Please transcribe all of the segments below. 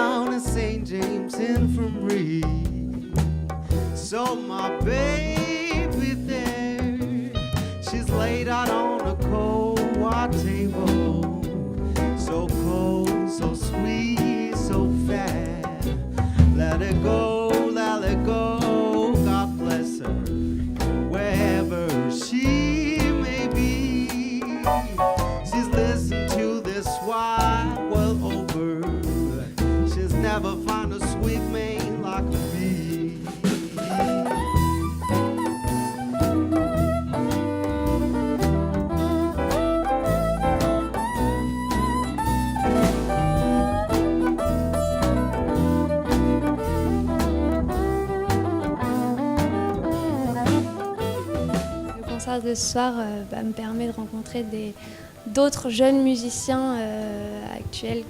down in St. James Infirmary. So my baby there, she's laid out on a cold white table. So cold, so sweet, so fat. Let it go, let it go, God bless her, wherever she may be. She's listened to this wide world over. She's never found a sweet man like me. De ce soir me permet de rencontrer d'autres jeunes musiciens actuels,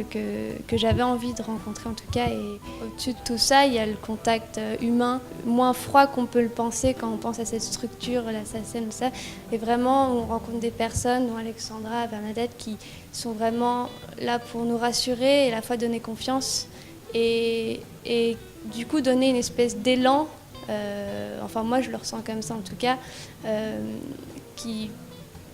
que j'avais envie de rencontrer en tout cas. Et au-dessus de tout ça, il y a le contact humain, moins froid qu'on peut le penser quand on pense à cette structure, la SACEM, ça. Et vraiment, on rencontre des personnes, dont Alexandra, Bernadette, qui sont vraiment là pour nous rassurer et à la fois donner confiance et du coup donner une espèce d'élan. Enfin moi je le ressens comme ça en tout cas, qui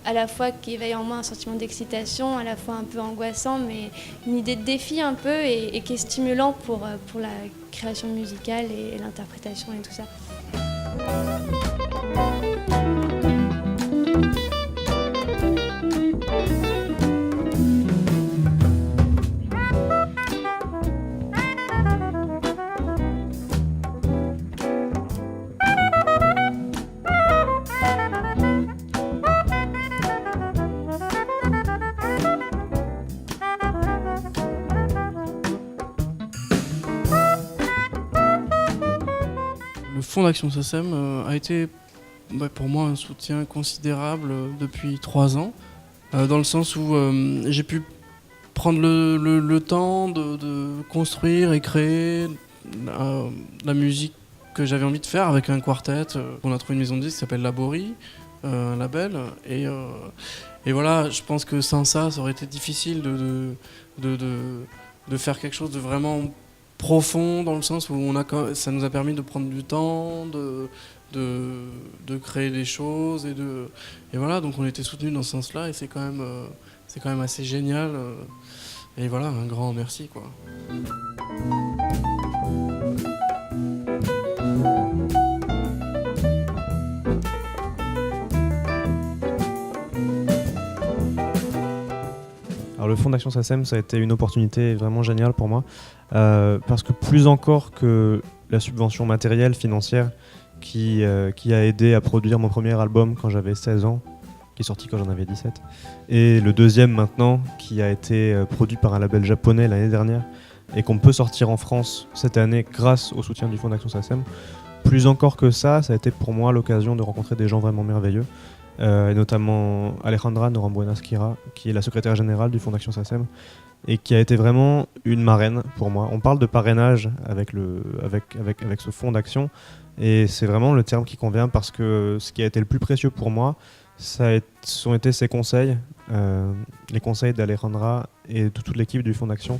à la fois qui éveille en moi un sentiment d'excitation, à la fois un peu angoissant, mais une idée de défi un peu et qui est stimulant pour la création musicale et l'interprétation et tout ça. Le Fonds d'Action SACEM a été pour moi un soutien considérable depuis 3 ans, dans le sens où j'ai pu prendre le temps de construire et créer la musique que j'avais envie de faire avec un quartet. On a trouvé une maison de disques qui s'appelle Labori, un label, et voilà, je pense que sans ça, ça aurait été difficile de faire quelque chose de vraiment profond, dans le sens où ça nous a permis de prendre du temps, de créer des choses et voilà, donc on était soutenus dans ce sens-là et c'est quand même assez génial et voilà, un grand merci quoi. Alors le Fonds d'Action SACEM, ça a été une opportunité vraiment géniale pour moi, parce que plus encore que la subvention matérielle, financière, qui a aidé à produire mon premier album quand j'avais 16 ans, qui est sorti quand j'en avais 17, et le deuxième maintenant, qui a été produit par un label japonais l'année dernière, et qu'on peut sortir en France cette année grâce au soutien du Fonds d'Action SACEM. Plus encore que ça a été pour moi l'occasion de rencontrer des gens vraiment merveilleux, et notamment Alejandra Norambuena-Skira, qui est la secrétaire générale du Fonds d'Action SACEM, et qui a été vraiment une marraine pour moi. On parle de parrainage avec ce fonds d'action, et c'est vraiment le terme qui convient parce que ce qui a été le plus précieux pour moi, ce sont été ses conseils, les conseils d'Alejandra et de toute l'équipe du Fonds d'Action.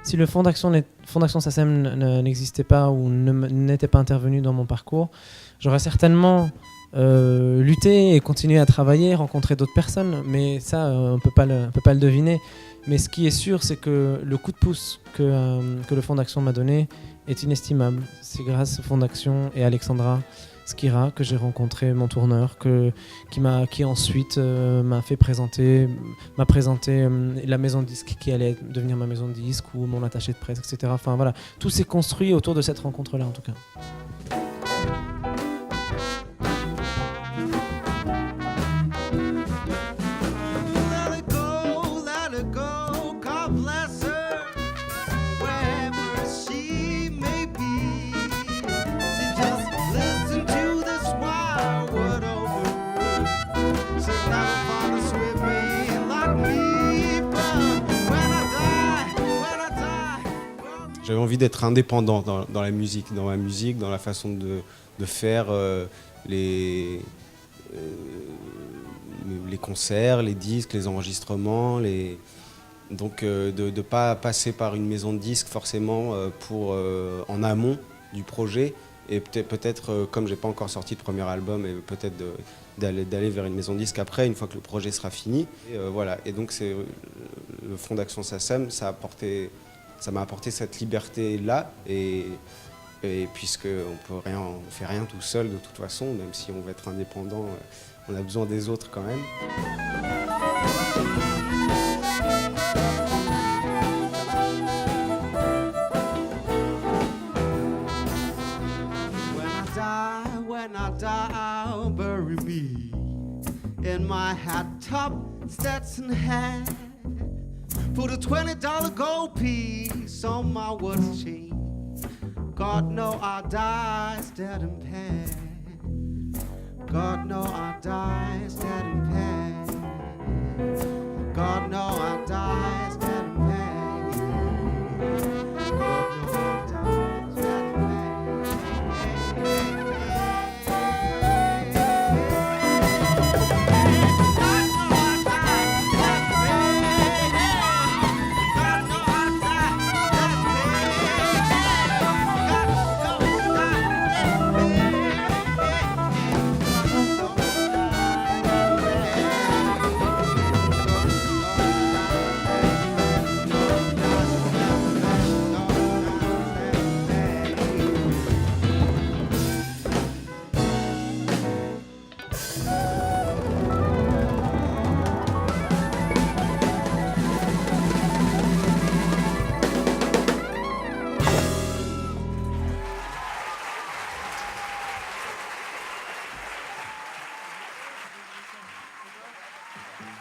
Si le Fonds d'Action SACEM n'existait pas ou n'était pas intervenu dans mon parcours, j'aurais certainement lutté et continué à travailler, rencontrer d'autres personnes, mais ça, on peut pas le deviner. Mais ce qui est sûr, c'est que le coup de pouce que le Fonds d'Action m'a donné est inestimable. C'est grâce au Fonds d'Action et à Alexandra Skira que j'ai rencontré mon tourneur, qui ensuite m'a présenté la maison de disque qui allait devenir ma maison de disque ou mon attaché de presse, etc. Enfin voilà, tout s'est construit autour de cette rencontre-là en tout cas. J'avais envie d'être indépendant dans la musique, dans ma musique, dans la façon de faire les concerts, les disques, les enregistrements, donc de ne pas passer par une maison de disques forcément en amont du projet, et peut-être comme j'ai pas encore sorti de premier album, et peut-être d'aller vers une maison de disques après, une fois que le projet sera fini. Et, voilà. Et donc c'est le Fonds d'Action SACEM, ça m'a apporté cette liberté-là, et puisque on fait rien tout seul de toute façon, même si on veut être indépendant, on a besoin des autres quand même. When I die, bury me in my hat top, Stetson hat. Put a $20 gold piece on my watch chain. God know I die instead in pain. God know I die instead in pain. God know I die instead in pain. God know I die instead in pain.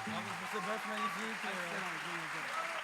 Bravo pour ce bœuf magnifique.